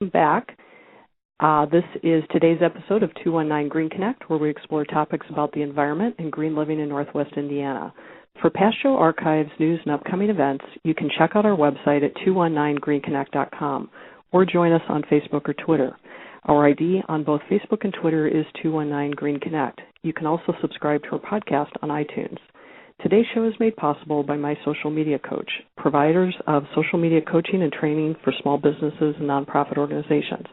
back. This is today's episode of 219 GreenConnect, where we explore topics about the environment and green living in Northwest Indiana. For past show archives, news, and upcoming events, you can check out our website at 219greenconnect.com or join us on Facebook or Twitter. Our ID on both Facebook and Twitter is 219 GreenConnect. You can also subscribe to our podcast on iTunes. Today's show is made possible by My Social Media Coach, providers of social media coaching and training for small businesses and nonprofit organizations.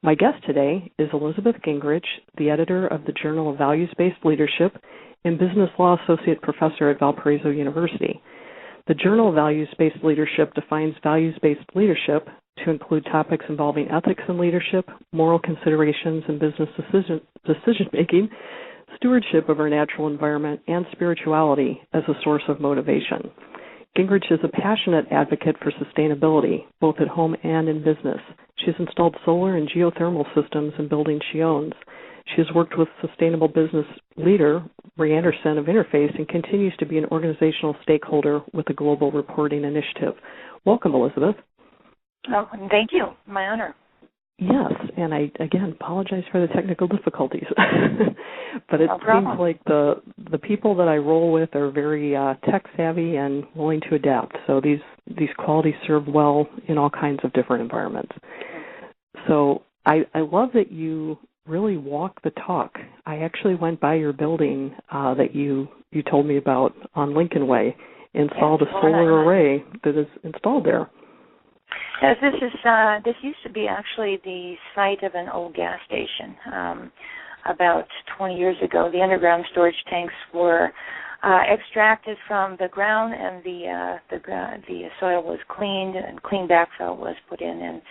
My guest today is Elizabeth Gingerich, the editor of the Journal of Values-Based Leadership and Business Law Associate Professor at Valparaiso University. The Journal of Values-Based Leadership defines values-based leadership to include topics involving ethics in leadership, moral considerations in business decision-making, stewardship of our natural environment, and spirituality as a source of motivation. Gingerich is a passionate advocate for sustainability, both at home and in business. She has installed solar and geothermal systems in buildings she owns. She has worked with sustainable business leader Ray Anderson of Interface and continues to be an organizational stakeholder with a global reporting initiative. Welcome, Elizabeth. Oh, thank you. My honor. Yes, and I, again, apologize for the technical difficulties. But it seems like the people that I roll with are very tech-savvy and willing to adapt. So these qualities serve well in all kinds of different environments. So I love that you really walk the talk. I actually went by your building that you told me about on Lincoln Way, installed a solar array that is installed there. Yes, this used to be actually the site of an old gas station. About 20 years ago, the underground storage tanks were extracted from the ground, and the soil was cleaned, and clean backfill was put in, and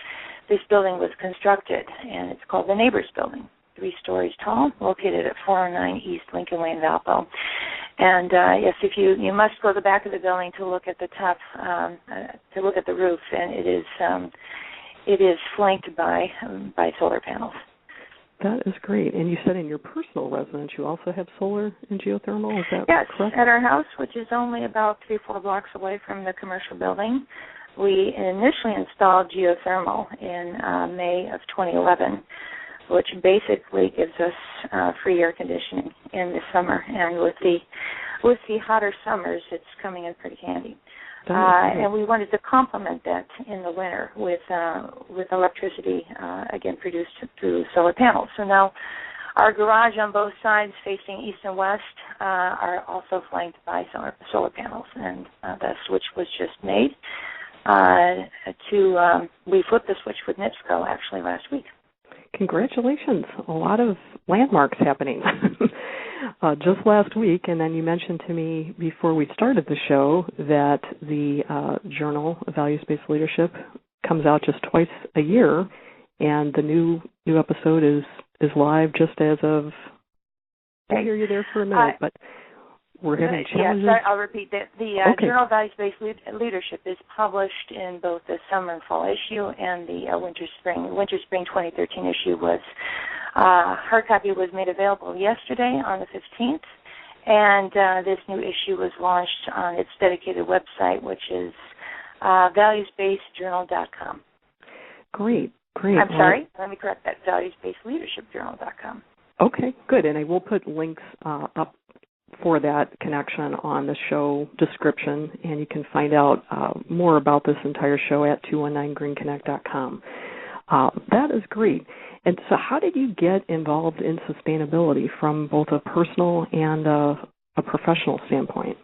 this building was constructed, and it's called the Neighbors Building, 3 stories tall, located at 409 East Lincoln Way in Valpo. And yes, if you must go to the back of the building to look at the top, to look at the roof, and it is flanked by solar panels. That is great. And you said in your personal residence you also have solar and geothermal. Is that correct? Yes, at our house, which is only about 3-4 blocks away from the commercial building. We initially installed geothermal in May of 2011. Which basically gives us free air conditioning in the summer, and with the hotter summers, it's coming in pretty handy. And we wanted to complement that in the winter with electricity, again produced through solar panels. So now, our garage on both sides, facing east and west, are also flanked by solar panels, and the switch was just made. We flipped the switch with NIPSCO actually last week. Congratulations. A lot of landmarks happening just last week. And then you mentioned to me before we started the show that the Journal of Values-Based Leadership comes out just twice a year, and the new episode is live just as of, I'll hear you there for a minute, but we're having challenges. Yes, I'll repeat that. The Journal of Values-Based Leadership is published in both the summer and fall issue and the winter-spring 2013 issue was, hard copy was made available yesterday on the 15th, and this new issue was launched on its dedicated website, which is valuesbasedjournal.com. Great. I'm sorry, let me correct that, valuesbasedleadershipjournal.com. Okay, good, and I will put links up for that connection on the show description, and you can find out more about this entire show at 219greenconnect.com. That is great. And so how did you get involved in sustainability from both a personal and a professional standpoint?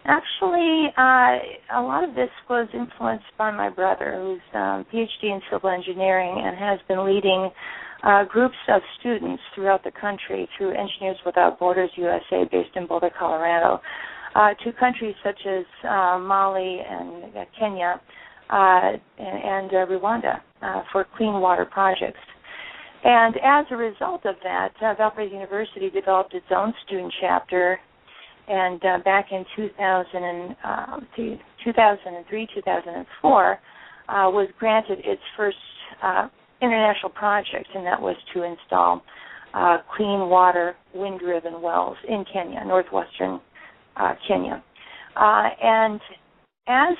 Actually, a lot of this was influenced by my brother, who's a PhD in civil engineering and has been leading groups of students throughout the country through Engineers Without Borders USA, based in Boulder, Colorado, to countries such as Mali and Kenya and Rwanda for clean water projects. And as a result of that, Valparaiso University developed its own student chapter, and back in 2003, 2004, was granted its first international project, and that was to install clean water wind-driven wells in Kenya, northwestern Kenya. And as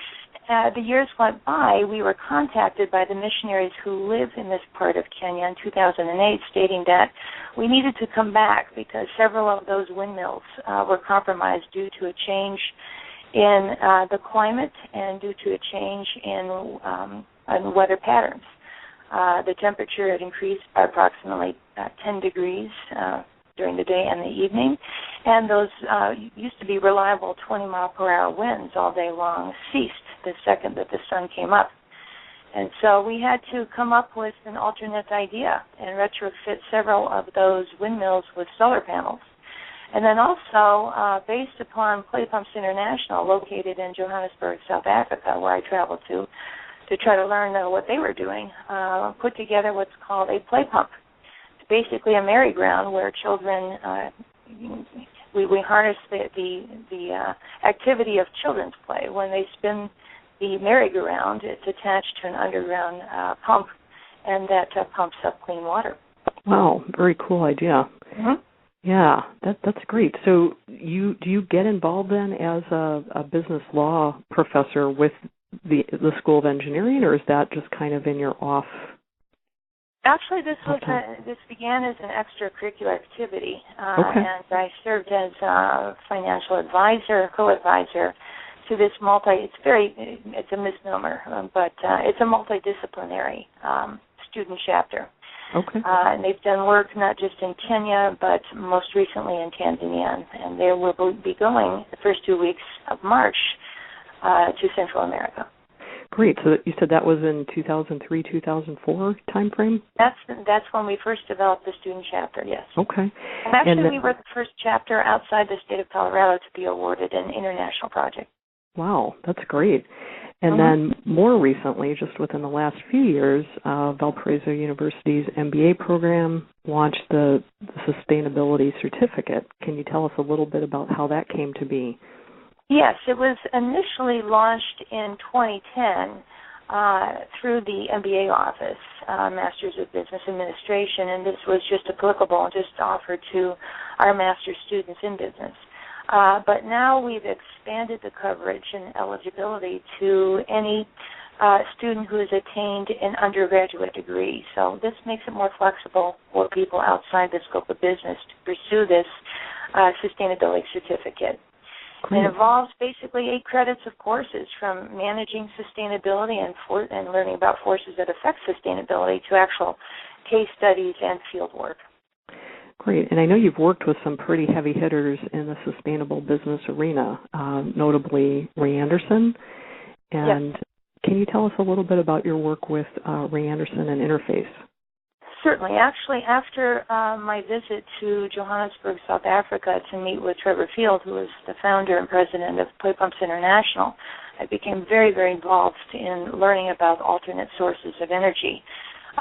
the years went by, we were contacted by the missionaries who live in this part of Kenya in 2008, stating that we needed to come back because several of those windmills were compromised due to a change in the climate and due to a change in weather patterns. The temperature had increased by approximately 10 degrees during the day and the evening, and those used to be reliable 20-mile-per-hour winds all day long ceased the second that the sun came up. And so we had to come up with an alternate idea and retrofit several of those windmills with solar panels. And then also, based upon Play Pumps International, located in Johannesburg, South Africa, where I traveled to try to learn what they were doing, put together what's called a play pump. It's basically a merry-go-round where children, we harness the activity of children's play. When they spin the merry-go-round, it's attached to an underground pump, and that pumps up clean water. Wow, very cool idea. Mm-hmm. Yeah, that's great. So do you get involved then as a business law professor with the School of Engineering, or is that just kind of in your off? Actually, this began as an extracurricular activity, okay. And I served as a financial advisor, co-advisor to this it's a misnomer, but it's a multidisciplinary student chapter. Okay. And they've done work not just in Kenya, but most recently in Tanzania, and they will be going the first 2 weeks of March to Central America. Great. So you said that was in 2003, 2004 time frame? That's when we first developed the student chapter, yes. Okay. And actually, we were the first chapter outside the state of Colorado to be awarded an international project. Wow, that's great. And then more recently, just within the last few years, Valparaiso University's MBA program launched the Sustainability Certificate. Can you tell us a little bit about how that came to be? Yes, it was initially launched in 2010 through the MBA office, Masters of Business Administration, and this was just applicable, just offered to our master's students in business. But now we've expanded the coverage and eligibility to any student who has attained an undergraduate degree. So this makes it more flexible for people outside the scope of business to pursue this sustainability certificate. It involves basically 8 credits of courses, from managing sustainability and learning about forces that affect sustainability to actual case studies and field work. Great. And I know you've worked with some pretty heavy hitters in the sustainable business arena, notably Ray Anderson. And yes. Can you tell us a little bit about your work with Ray Anderson and Interface? Certainly. Actually, after my visit to Johannesburg, South Africa, to meet with Trevor Field, who is the founder and president of Play Pumps International, I became very, very involved in learning about alternate sources of energy.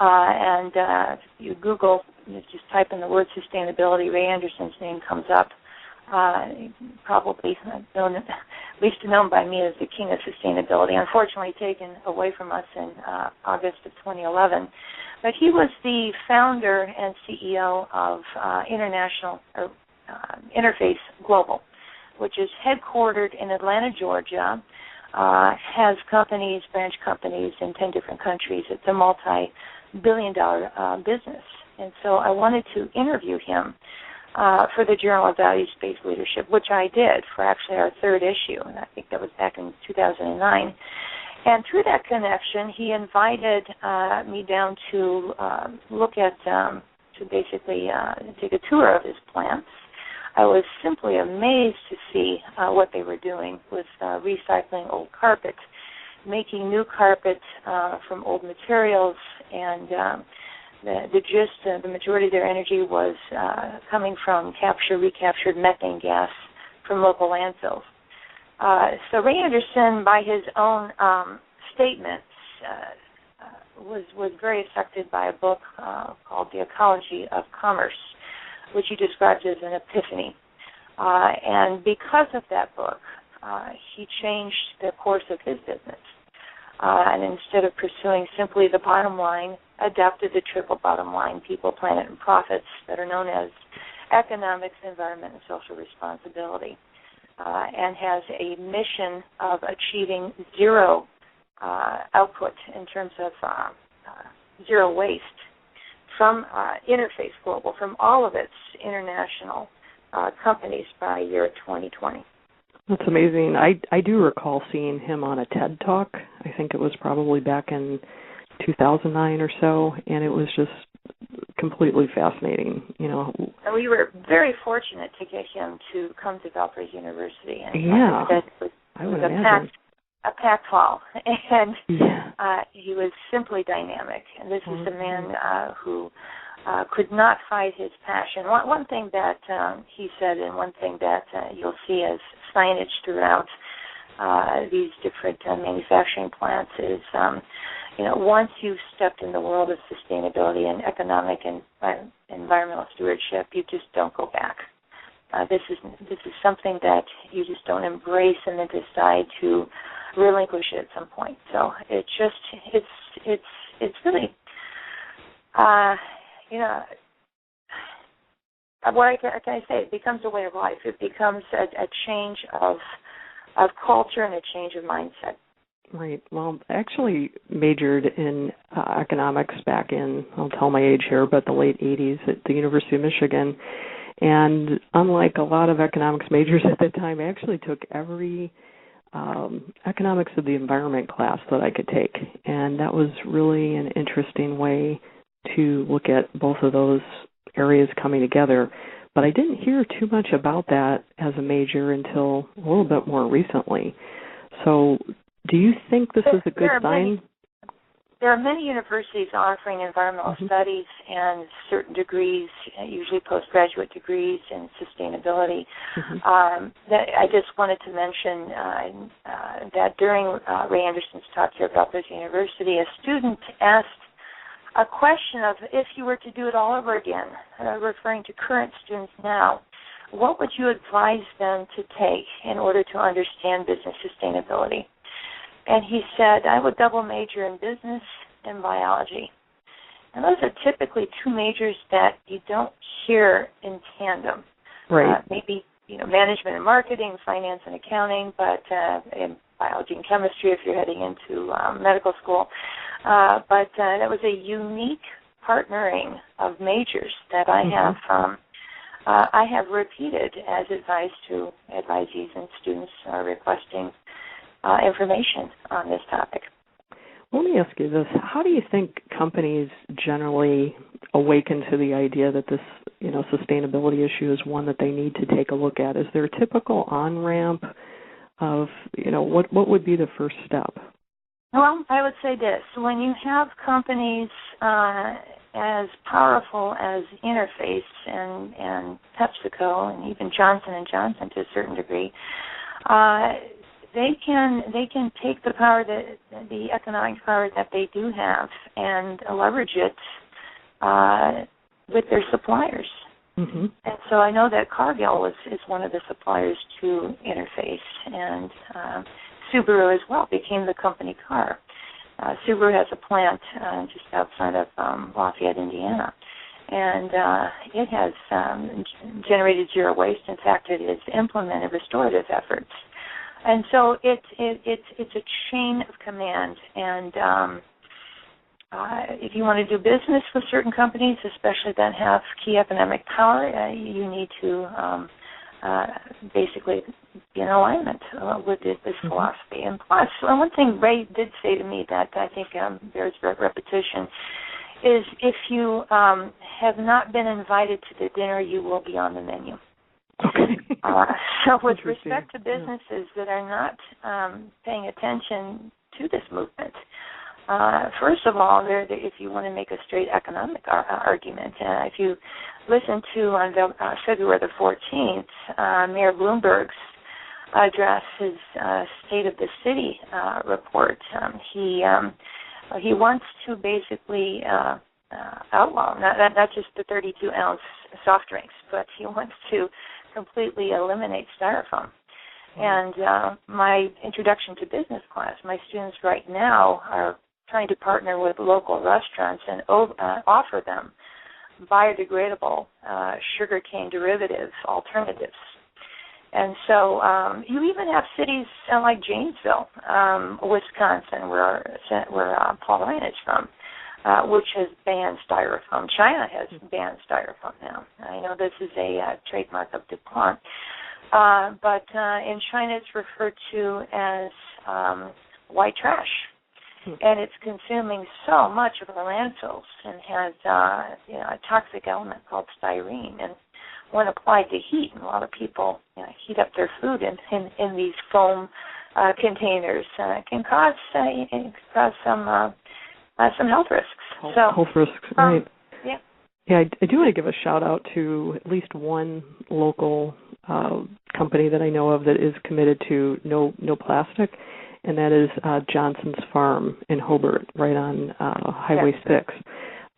And if you Google, just type in the word sustainability, Ray Anderson's name comes up. Probably at least known by me as the king of sustainability, unfortunately taken away from us in August of 2011. But he was the founder and CEO of Interface Global, which is headquartered in Atlanta, Georgia, has branch companies in 10 different countries. It's a multi-billion-dollar business. And so I wanted to interview him for the Journal of Values-Based Leadership, which I did for actually our 3rd issue, and I think that was back in 2009. And through that connection, he invited me down to look at, to basically take a tour of his plants. I was simply amazed to see what they were doing with recycling old carpet, making new carpet from old materials, and the majority of their energy was coming from recaptured methane gas from local landfills. So Ray Anderson, by his own statements, was very affected by a book called The Ecology of Commerce, which he describes as an epiphany. And because of that book, he changed the course of his business. And instead of pursuing simply the bottom line, adopted the triple bottom line, people, planet, and profits, that are known as economics, environment, and social responsibility, and has a mission of achieving zero output in terms of zero waste from Interface Global, from all of its international companies by year 2020. That's amazing. I do recall seeing him on a TED Talk. I think it was probably back in 2009 or so, and it was just completely fascinating. And we were very fortunate to get him to come to Valparaiso University. And yeah, it was a packed hall, and he was simply dynamic. And this is a man who could not hide his passion. One thing that he said, and one thing that you'll see as signage throughout these different manufacturing plants is, once you've stepped in the world of sustainability and economic and environmental stewardship, you just don't go back. This is something that you just don't embrace and then decide to relinquish it at some point. So it's really, what can I say? It becomes a way of life. It becomes a change of culture and a change of mindset. Right. Well, I actually majored in economics back in, I'll tell my age here, but the late 80s at the University of Michigan. And unlike a lot of economics majors at that time, I actually took every economics of the environment class that I could take. And that was really an interesting way to look at both of those areas coming together. But I didn't hear too much about that as a major until a little bit more recently. So do you think this is a good sign? There are many universities offering environmental studies and certain degrees, usually postgraduate degrees in sustainability. That I just wanted to mention that during Ray Anderson's talk here at Valparaiso University, a student asked a question of, if you were to do it all over again, referring to current students now, what would you advise them to take in order to understand business sustainability? And he said, I would double major in business and biology. And those are typically two majors that you don't hear in tandem. Right. Maybe, management and marketing, finance and accounting, but in biology and chemistry if you're heading into medical school. But that was a unique partnering of majors that I have repeated as advice to advisees and students requesting information on this topic. Let me ask you this. How do you think companies generally awaken to the idea that this, sustainability issue is one that they need to take a look at? Is there a typical on-ramp of, what would be the first step? Well, I would say this. When you have companies as powerful as Interface and PepsiCo and even Johnson & Johnson to a certain degree, they can take the power, the economic power that they do have, and leverage it with their suppliers. And so I know that Cargill is one of the suppliers to Interface, and Subaru as well became the company car. Subaru has a plant just outside of Lafayette, Indiana, and it has generated zero waste. In fact, it has implemented restorative efforts. And so it's a chain of command, and if you want to do business with certain companies, especially that have key economic power, you need to basically be in alignment with this philosophy. And plus, one thing Ray did say to me that I think bears repetition is, if you have not been invited to the dinner, you will be on the menu. Okay. So with respect to businesses that are not paying attention to this movement, first of all, if you want to make a straight economic argument, if you listen to on February the 14th, Mayor Bloomberg's address, his State of the City report, he wants to basically outlaw not just the 32-ounce soft drinks, but he wants to completely eliminate styrofoam. And my introduction to business class, my students right now are trying to partner with local restaurants and offer them biodegradable sugarcane derivative alternatives. And so you even have cities like Janesville, Wisconsin, where Paul Ryan is from, which has banned styrofoam. China has banned styrofoam now. I know this is a trademark of DuPont. But in China it's referred to as white trash. And it's consuming so much of our landfills and has a toxic element called styrene. And when applied to heat, and a lot of people heat up their food in these foam containers, it can cause some health risks. Health risks, right. Yeah. Yeah, I do want to give a shout out to at least one local company that I know of that is committed to no plastic, and that is Johnson's Farm in Hobart, right on Highway 6.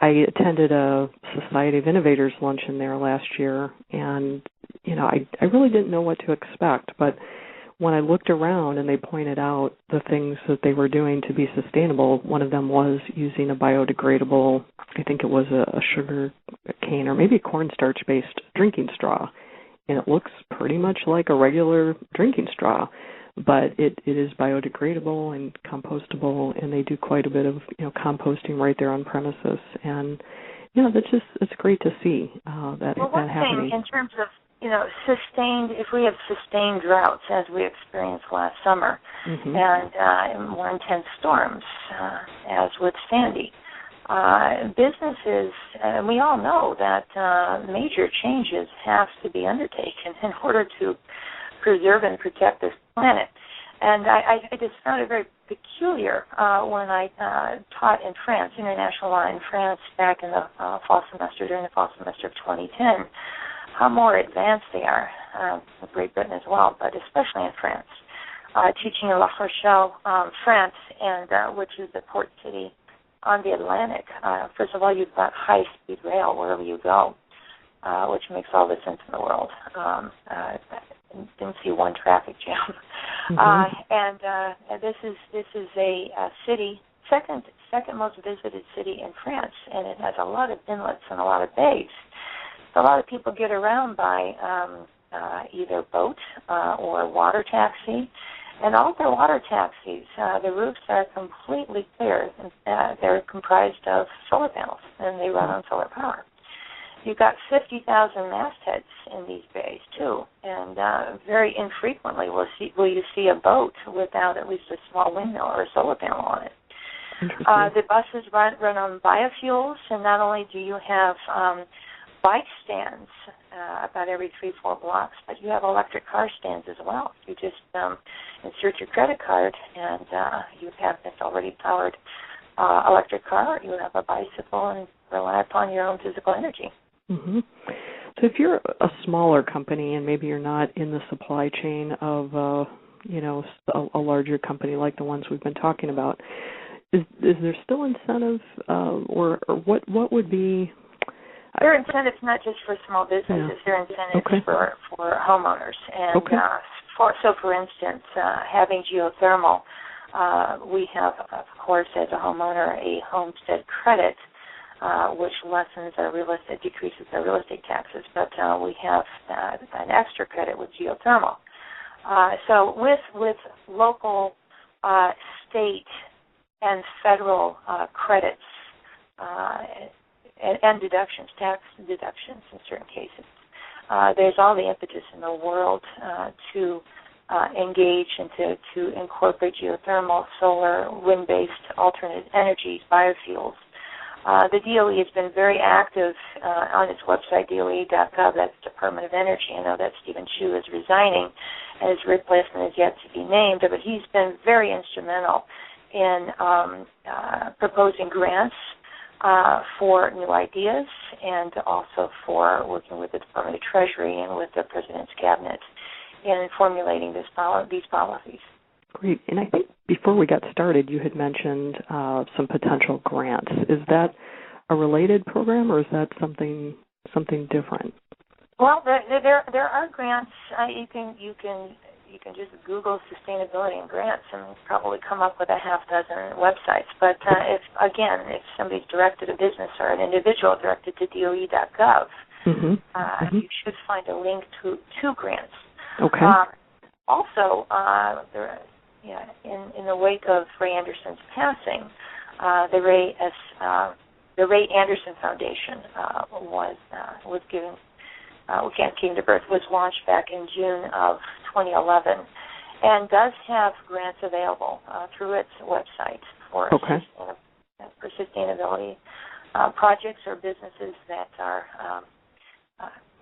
I attended a Society of Innovators luncheon there last year, and I really didn't know what to expect, but when I looked around and they pointed out the things that they were doing to be sustainable, one of them was using a biodegradable, I think it was a sugar cane or maybe a cornstarch-based drinking straw. And it looks pretty much like a regular drinking straw, but it is biodegradable and compostable, and they do quite a bit of composting right there on premises. And it's great to see that happening. One thing in terms of sustained, if we have sustained droughts as we experienced last summer, and more intense storms as with Sandy, businesses, and we all know that major changes have to be undertaken in order to preserve and protect this planet. And I just found it very peculiar when I taught in France, international law in France, back in the during the fall semester of 2010, how more advanced they are, Great Britain as well, but especially in France. Teaching in La Rochelle, France, and which is the port city on the Atlantic. First of all, you've got high-speed rail wherever you go, which makes all the sense in the world. Didn't see one traffic jam. And this is a city, second most visited city in France, and it has a lot of inlets and a lot of bays. So a lot of people get around by either boat or water taxi. And all their water taxis, the roofs are completely clear. They're comprised of solar panels, and they run on solar power. You've got 50,000 mastheads in these bays, too, and very infrequently will you see a boat without at least a small windmill or a solar panel on it. The buses run on biofuels, and not only do you have bike stands about every 3-4 blocks, but you have electric car stands as well. You just insert your credit card, and you have this already powered electric car. You have a bicycle and rely upon your own physical energy. So if you're a smaller company and maybe you're not in the supply chain of a larger company like the ones we've been talking about, is there still incentive or what would be? There are incentives not just for small businesses. There are incentives for homeowners. And for instance, having geothermal, we have, of course, as a homeowner, a homestead credit, which decreases our real estate taxes. But we have an extra credit with geothermal. So with local, state, and federal credits, and deductions, tax deductions in certain cases. There's all the impetus in the world to engage and to incorporate geothermal, solar, wind-based alternate energies, biofuels. The DOE has been very active on its website, DOE.gov, that's Department of Energy. I know that Stephen Chu is resigning, and his replacement is yet to be named, but he's been very instrumental in proposing grants for new ideas, and also for working with the Department of Treasury and with the President's Cabinet in formulating these policies. Great. And I think before we got started, you had mentioned some potential grants. Is that a related program, or is that something different? Well, there are grants. You can just Google sustainability and grants and probably come up with a half dozen websites. But if somebody's directed a business or an individual directed to DOE.gov, you should find a link to grants. Okay. Also, in the wake of Ray Anderson's passing, the Ray Anderson Foundation was given. Came to birth, was launched back in June of 2011, and does have grants available through its website for sustainability projects or businesses that are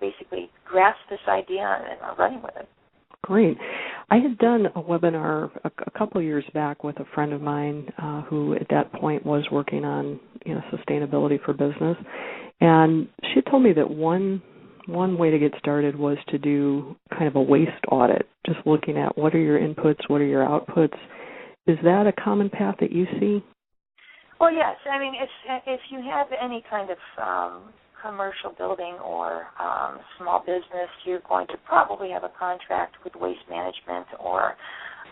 basically grasp this idea and are running with it. Great. I had done a webinar a couple of years back with a friend of mine who at that point was working on sustainability for business, and she told me that one way to get started was to do kind of a waste audit, just looking at what are your inputs, what are your outputs. Is that a common path that you see? Well, yes. I mean, if you have any kind of commercial building or small business, you're going to probably have a contract with waste management or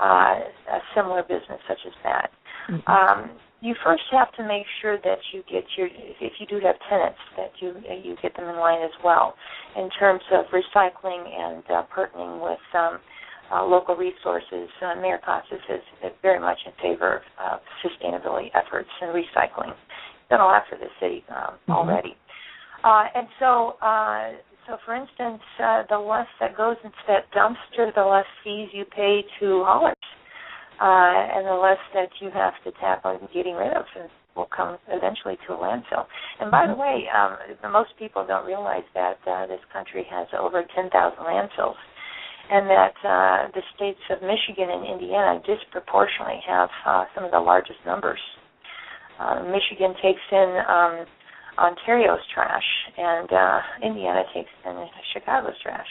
a similar business such as that. Mm-hmm. You first have to make sure that you get if you do have tenants, that you get them in line as well in terms of recycling and partnering with local resources. Mayor Costas is very much in favor of sustainability efforts and recycling. Done a lot for the city already. And so for instance, the less that goes into that dumpster, the less fees you pay to haulers. And the less that you have to tackle getting rid of will come eventually to a landfill. And by the way, most people don't realize that this country has over 10,000 landfills, and that the states of Michigan and Indiana disproportionately have some of the largest numbers. Michigan takes in Ontario's trash, and Indiana takes in Chicago's trash.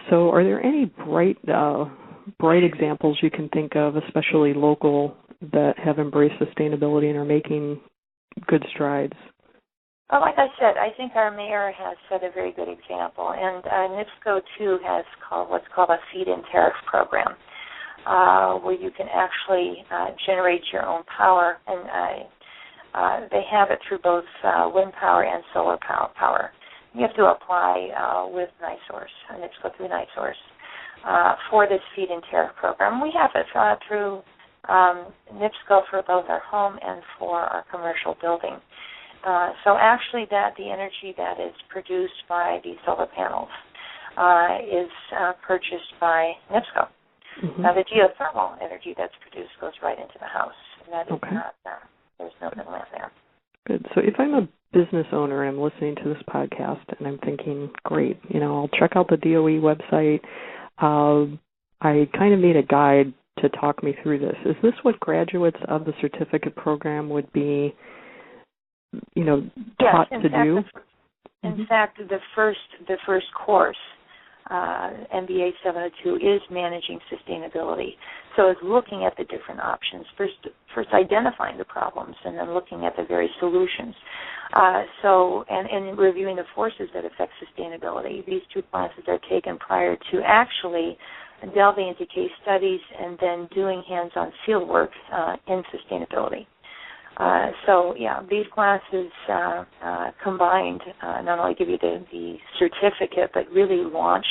So are there any bright examples you can think of, especially local, that have embraced sustainability and are making good strides? Well, like I said, I think our mayor has set a very good example, and NIPSCO, too, has what's called a Feedin Tariff program, where you can actually generate your own power, and they have it through both wind power and solar power. You have to apply with NiSource, NIPSCO through NiSource, for this Feedin Tariff program. We have it through NIPSCO for both our home and for our commercial building. So actually the energy that is produced by the solar panels is purchased by NIPSCO. Mm-hmm. Now the geothermal energy that's produced goes right into the house. And that is not, there's no middleman there. Good. So if I'm a business owner and I'm listening to this podcast and I'm thinking, great, I'll check out the DOE website. I kind of need a guide to talk me through this. Is this what graduates of the certificate program would be, taught to do? In fact, the first course, MBA 702, is managing sustainability. So it's looking at the different options. First identifying the problems and then looking at the various solutions. And reviewing the forces that affect sustainability. These two classes are taken prior to actually delving into case studies and then doing hands-on field work in sustainability. These classes combined not only give you the certificate, but really launch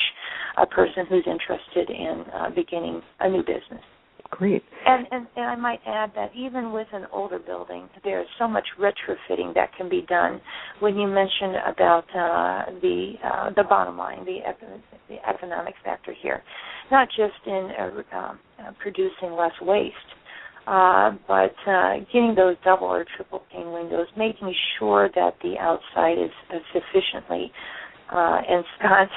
a person who's interested in beginning a new business. Great. And I might add that even with an older building, there's so much retrofitting that can be done. When you mentioned about the bottom line, the economic factor here, not just in producing less waste, but getting those double or triple pane windows, making sure that the outside is sufficiently ensconced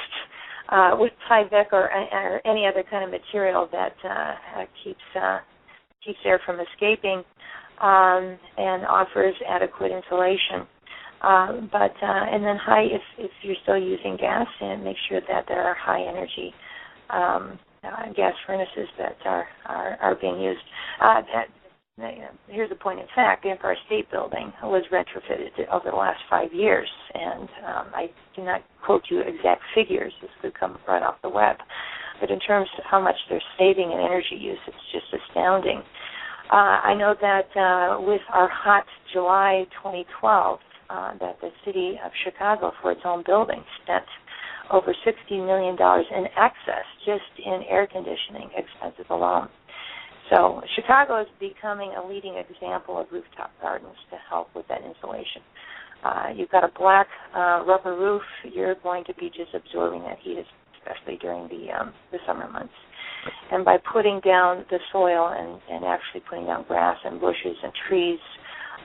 with Tyvek or any other kind of material that keeps air from escaping and offers adequate insulation. And then if you're still using gas, and make sure that there are high energy gas furnaces that are being used. Here's a point in fact: the Empire State Building was retrofitted over the last 5 years, and I do not quote you exact figures. This could come right off the web. But in terms of how much they're saving in energy use, it's just astounding. I know that with our hot July 2012, that the city of Chicago, for its own building, spent over $60 million in excess just in air conditioning expenses alone. So Chicago is becoming a leading example of rooftop gardens to help with that insulation. You've got a black rubber roof, you're going to be just absorbing that heat, especially during the summer months. And by putting down the soil and actually putting down grass and bushes and trees,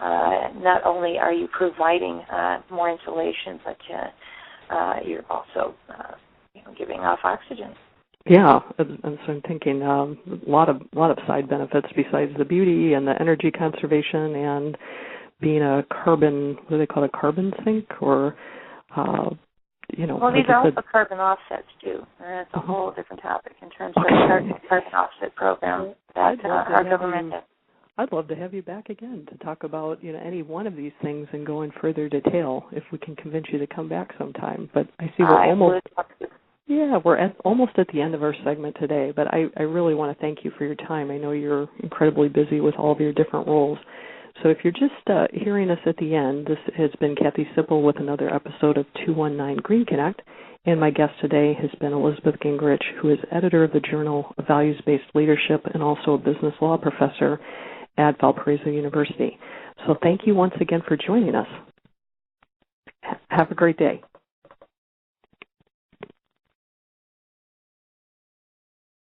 not only are you providing more insulation, but you're also giving off oxygen. Yeah, and so I'm thinking a lot of side benefits besides the beauty and the energy conservation and being a carbon, what do they call it, a carbon sink, or Well, these are also carbon offsets too. That's a whole different topic in terms of the carbon offset program that our government has. I'd love to have you back again to talk about any one of these things and go in further detail if we can convince you to come back sometime. But I see we're almost at the end of our segment today, but I really want to thank you for your time. I know you're incredibly busy with all of your different roles. So if you're just hearing us at the end, this has been Kathy Sipple with another episode of 219 GreenConnect, and my guest today has been Elizabeth Gingerich, who is editor of the journal Values-Based Leadership and also a business law professor at Valparaiso University. So thank you once again for joining us. Have a great day.